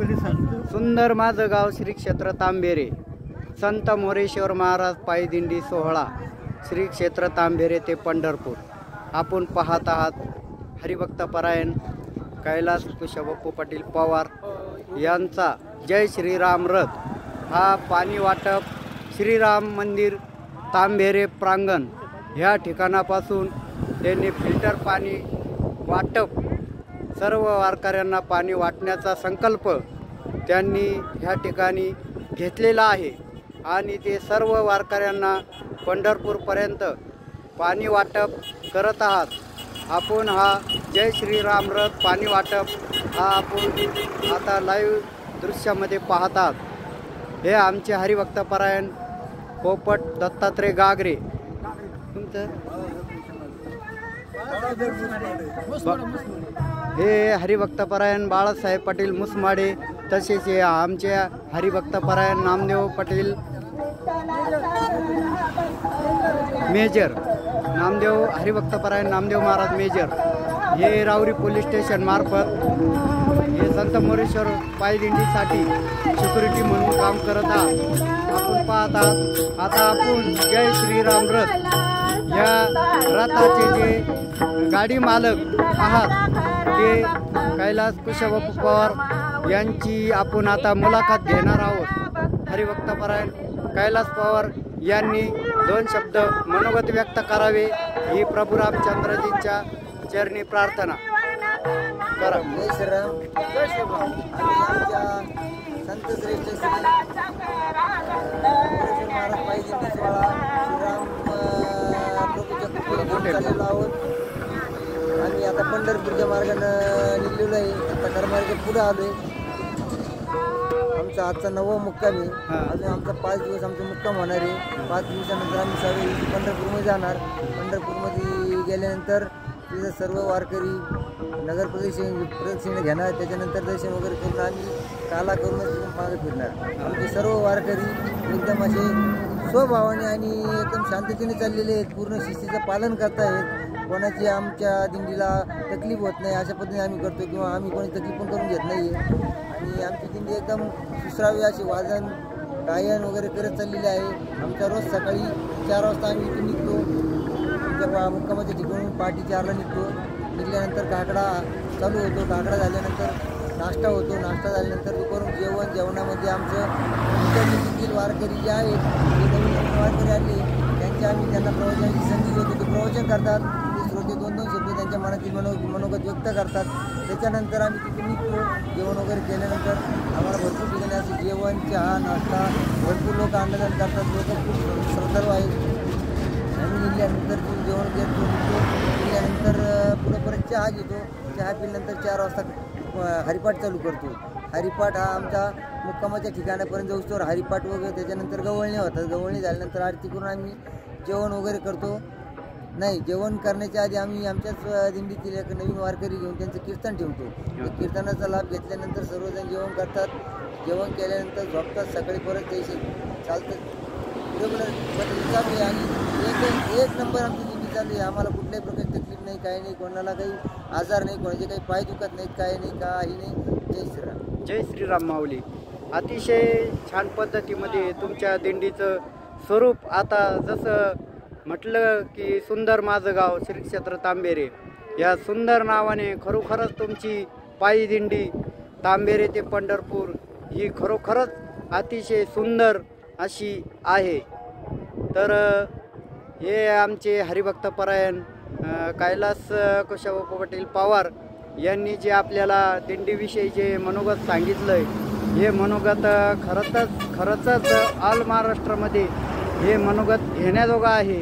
सुंदर माझं गाव श्री क्षेत्र तांबेरे, संत मोरेश्वर महाराज पायी दिंडी सोहळा श्री क्षेत्र तांबेरे ते पंढरपूर। आपण पाहत आहात हरिभक्तपरायण कैलास कुशबप्पू पाटील पवार यांचा जय श्रीराम रथ। हा पाणी वाटप श्रीराम मंदिर तांबेरे प्रांगण ह्या ठिकाणापासून त्यांनी फिल्टर पाणी वाटप सर्व वारकऱ्यांना पाणी वाटण्याचा संकल्प त्यांनी ह्या ठिकाणी घेतलेला आहे आणि ते सर्व वारकऱ्यांना पंढरपूरपर्यंत पाणी वाटप करत आहात। आपण हा जय श्रीराम रथ पाणी वाटप हा आपण आता लाईव्ह दृश्यामध्ये पाहतात। हे आमचे हरिभक्तपरायण पोपट दत्तात्रय गागरे, हे हरिभक्तपरायण बाळासाहेब पाटील मुसमाडे, तसेच हे आमचे हरिभक्तपरायण नामदेव पाटील मेजर, नामदेव हरिभक्तपरायण नामदेव महाराज मेजर, हे रावरी पोलीस स्टेशन मार्फत हे संत मोरेश्वर पायदिंडीसाठी सिक्युरिटी म्हणून काम करत आहात। आपण पाहत आहात आता आपण जय श्रीराम रथ या रथाचे जे गाडी मालक आहात ते कैलास कुशबप्पू पवार यांची आपण आता मुलाखत घेणार आहोत। हरिभक्तपरायण कैलास पवार यांनी दोन शब्द मनोगत व्यक्त करावे ही प्रभू रामचंद्रजींच्या चरणी प्रार्थना करा। जय श्रीराम। आमच्या संत श्रेष्ठ श्री महाराज पायी दिंडी सोहळा श्रीराम प्रभूच्या कृपेने चाललेलो आहोत। आम्ही आता पंढरपूरच्या मार्गानं निघलेलो आहे। आता कर्मार्ग पुढे आलोय। आमचा आजचा 9वा मुक्काम आहे। अजून आमचा 5 दिवस आमचा मुक्काम होणार आहे। 5 दिवसानंतर आम्ही सगळे पंढरपूरमध्ये जाणार। पंढरपूरमध्ये गेल्यानंतर तिथं सर्व वारकरी नगर प्रदक्षिणा घेणार। त्याच्यानंतर दर्शन वगैरे करून आम्ही काला करूनच मागे फिरणार। आमचे सर्व वारकरी एकदम असे स्वभावाने आणि एकदम शांततेने चाललेले आहेत, पूर्ण शिस्तीचं पालन करतायत। कोणाची आमच्या दिंडीला तकलीफ होत नाही अशा पद्धतीने आम्ही करतो, किंवा आम्ही कोणी तकलीफ पण करून घेत नाही आहे। आणि आमची दिंडी एकदम सुसरावी अशी वादन गायन वगैरे करत चाललेली आहे। आमचा रोज सकाळी 4 वाजता आम्ही इथून निघतो। आमच्या मुक्कामाच्या ठिकाणून पहाटे 4ला निघतो। निघाल्यानंतर काकडा चालू होतो। काकडा झाल्यानंतर नाश्ता होतो। नाश्ता झाल्यानंतर दुपारून जेवणामध्ये आमचं दिंडीतील वारकरी जे आहेत ते नवीन वारकरी आले त्यांना प्रवचनाची संधी देतो। ते प्रवचन करतात। ते श्रोते 2-2 शब्द त्यांच्या मनातील मनोगत व्यक्त करतात। त्याच्यानंतर आम्ही तिथे निघतो। जेवण वगैरे केल्यानंतर आम्हाला भरपूर ठिकाणी असे जेवण चहा नाश्ता भरपूर लोक अन्नदान करतात। लोक खूप श्रद्धाळू आहेत। आम्ही निघाल्यानंतर जेवण घेतो। निघाल्यानंतर पुढे परत चहा घेतो। चहा पिल्यानंतर 4 वाजता हरिपाठ चालू करतो। हरिपाठ हा आमच्या मुक्कामाच्या ठिकाणापर्यंत जाऊस्तोवर हरिपाठ वगैरे, त्याच्यानंतर गवळणी होतात। गवळणी झाल्यानंतर आरती करून आम्ही जेवण वगैरे करतो। नाही, जेवण करण्याच्या आधी आम्ही आमच्याच दिंडीतील एक नवीन वारकरी घेऊन त्यांचं कीर्तन ठेवतो। कीर्तनाचा लाभ घेतल्यानंतर सर्वजण जेवण करतात। जेवण केल्यानंतर झोपतात। सकाळी परत त्याशी चालतं रेग्युलर चालू आहे आणि एक नंबर आमची दिंडी चालू आहे। आम्हाला कुठल्याही प्रकारची तकलीफ नाही, काही नाही, कोणाला काही आजार नाही, कोणाचे काही पाय दुखत नाहीत, काही नाही, काही नाही। जय श्रीराम। जय श्रीराम माऊली। अतिशय छान पद्धतीमध्ये तुमच्या दिंडीचं स्वरूप आता जसं म्हटलं की सुंदर माझं गाव श्री क्षेत्र तांबेरे या सुंदर नावाने खरोखरच तुमची पायी दिंडी तांबेरे ते पंढरपूर ही खरोखरच अतिशय सुंदर अशी आहे। तर हे आमचे हरिभक्तपरायण कैलास कुशबप्पू पाटील पवार यांनी जे आपल्याला दिंडीविषयी जे मनोगत सांगितलं आहे हे मनोगत खरंच ऑल महाराष्ट्रामध्ये हे मनोगत घेण्याजोगं आहे।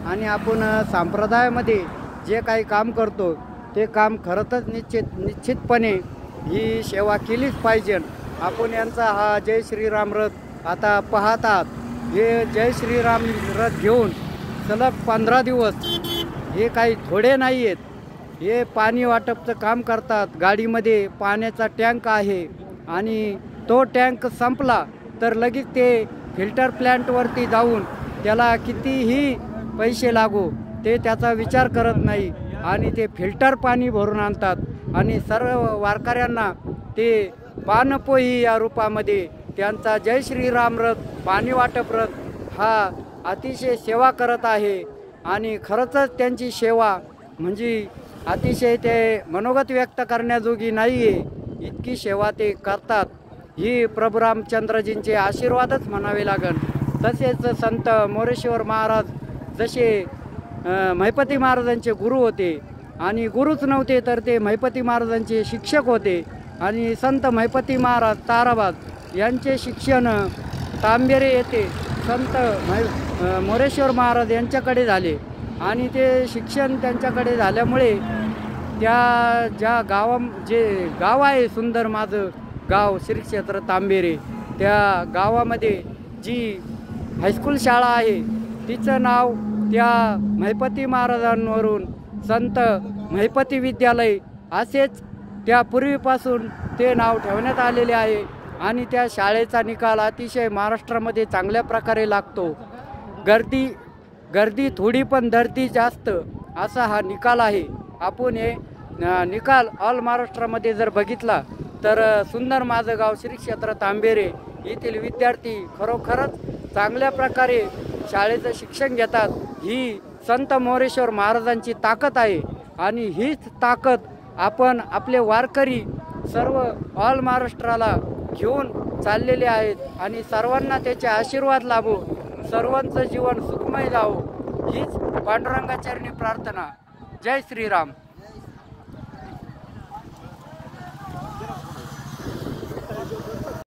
आणि आपण संप्रदायामध्ये जे काही काम करतो ते काम खरंच निश्चितपणे ही सेवा केलीच पाहिजे। आपण यांचा हा जय श्रीराम रथ आता पाहत आहात। हे जय श्रीराम रथ घेऊन सलग 15 दिवस हे काही थोडे नाही आहेत। हे पाणी वाटपचं काम करतात। गाडीमध्ये पाण्याचा टँक आहे आणि तो टँक संपला तर लगेच ते फिल्टर प्लॅन्टवरती जाऊन त्याला कितीही पैसे लागो ते त्याचा विचार करत नाही आणि ते फिल्टर पाणी भरून आणतात आणि सर्व वारकऱ्यांना ते पानपोई या रूपामध्ये त्यांचा जय श्रीराम रथ, पाणी वाटप रथ हा अतिशय सेवा करत आहे. आणि खरंच त्यांची सेवा म्हणजे अतिशय ते मनोगत व्यक्त करण्याजोगी नाही आहे, इतकी सेवा ते करतात. ही प्रभू रामचंद्रजींचे आशीर्वादच म्हणावे लागेल. तसेच संत मोरेश्वर महाराज जसे महिपती महाराजांचे गुरु होते आणि गुरुच नव्हते तर ते महिपती महाराजांचे शिक्षक होते. आणि संत महिपती महाराज ताराबाद यांचे शिक्षण तांबेरे येथे संत मोरेश्वर महाराज यांच्याकडे झाले. आणि ते शिक्षण त्यांच्याकडे झाल्यामुळे त्या जे गाव आहे सुंदर माझं गाव श्री क्षेत्र तांबेरे, त्या गावामध्ये जी हायस्कूल शाळा आहे तिचं नाव त्या महिपती महाराजांवरून संत महिपती विद्यालय असेच त्या पूर्वीपासून ते नाव ठेवण्यात आलेले आहे. आणि त्या शाळेचा निकाल अतिशय महाराष्ट्रामध्ये चांगल्या प्रकारे लागतो. गर्दी थोडी पण धरती जास्त असा हा निकाल आहे. आपण हे निकाल ऑल महाराष्ट्रामध्ये जर बघितला तर सुंदर माझं गाव श्री क्षेत्र तांबेरे येथील विद्यार्थी खरोखरच चांगल्या प्रकारे शाळेचं शिक्षण घेतात. ही संत मोरेश्वर महाराजांची ताकद आहे. आणि हीच ताकद आपण आपले वारकरी सर्व ऑल महाराष्ट्राला घेऊन चाललेले आहेत. आणि सर्वांना त्याचे आशीर्वाद लाभो, सर्वांचं जीवन सुखमय जावो हीच पांडुरंगाचरणी प्रार्थना. जय श्रीराम.